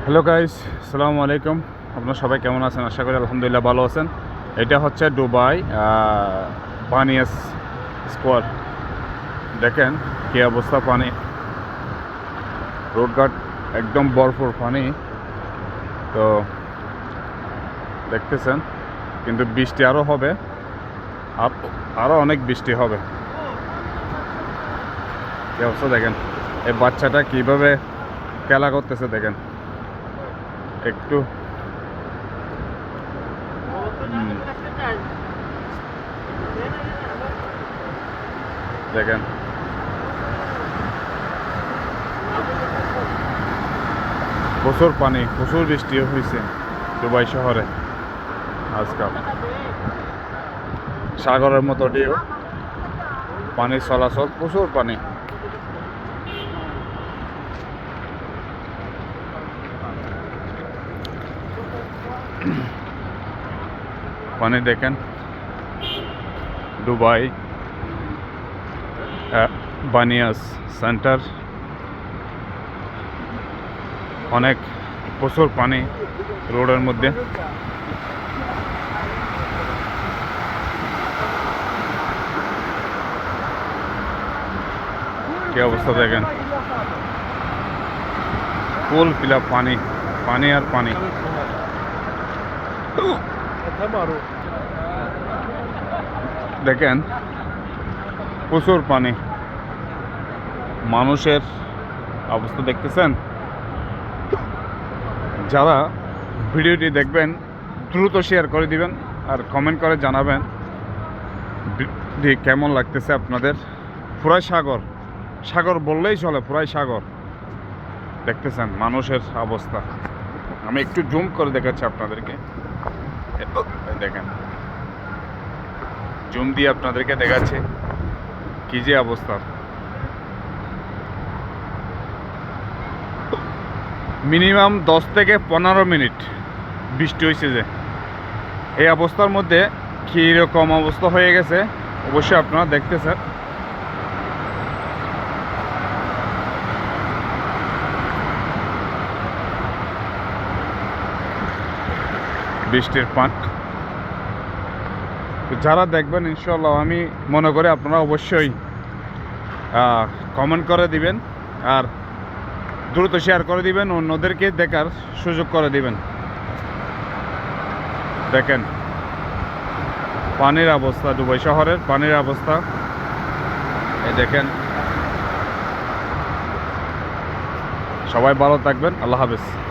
Hello guys, আসসালামু আলাইকুম। আপনারা সবাই কেমন আছেন? আশা করি আলহামদুলিল্লাহ ভালো আছেন। এটা হচ্ছে দুবাই বানিয়াস স্কোয়ার। দেখেন কি অবস্থা, পানি, রোডঘাট একদম ভরপুর পানি। তো দেখতেছেন, কিন্তু বৃষ্টি আরও হবে, আরও অনেক বৃষ্টি হবে। কি অবস্থা দেখেন, এই বাচ্চাটা কিভাবে খেলা করতেছে দেখেন একটু। দেখেন প্রচুর পানি, প্রচুর বৃষ্টি হয়েছে দুবাই শহরে আজকাল। সাগরের মতো ঢেউ, পানির চলাচল, প্রচুর পানি। পানি দেখেন, দুবাই বানিয়াস সেন্টার, অনেক প্রচুর পানি রোডের মধ্যে। কি অবস্থা দেখেন, ফুল ফিল আপ পানি, পানি আর পানি। দেখেন প্রচুর পানি, মানুষের অবস্থা দেখতেছেন। যারা ভিডিওটি দেখবেন দ্রুত শেয়ার করে দিবেন আর কমেন্ট করে জানাবেন কেমন লাগতেছে আপনাদের। পুরাই সাগর, সাগর বললেই চলে, পুরাই সাগর। দেখতেছেন মানুষের অবস্থা। আমি একটু জুম করে দেখাচ্ছি আপনাদেরকে। দেখেন, জুম দিয়ে আপনাদেরকে দেখাচ্ছি কি যে অবস্থা। মিনিমাম 10 থেকে 15 মিনিট বৃষ্টি হয়েছে। যে এই অবস্থার মধ্যে কীরকম অবস্থা হয়ে গেছে অবশ্যই আপনারা দেখতেছেন। বৃষ্টির পানি যারা দেখবেন ইনশাল্লাহ আমি মনে করি আপনারা অবশ্যই কমেন্ট করে দিবেন আর দ্রুত শেয়ার করে দিবেন, অন্যদেরকে দেখার সুযোগ করে দিবেন। দেখেন পানির অবস্থা, দুবাই শহরের পানির অবস্থা এই দেখেন। সবাই ভালো থাকবেন, আল্লাহ হাফেজ।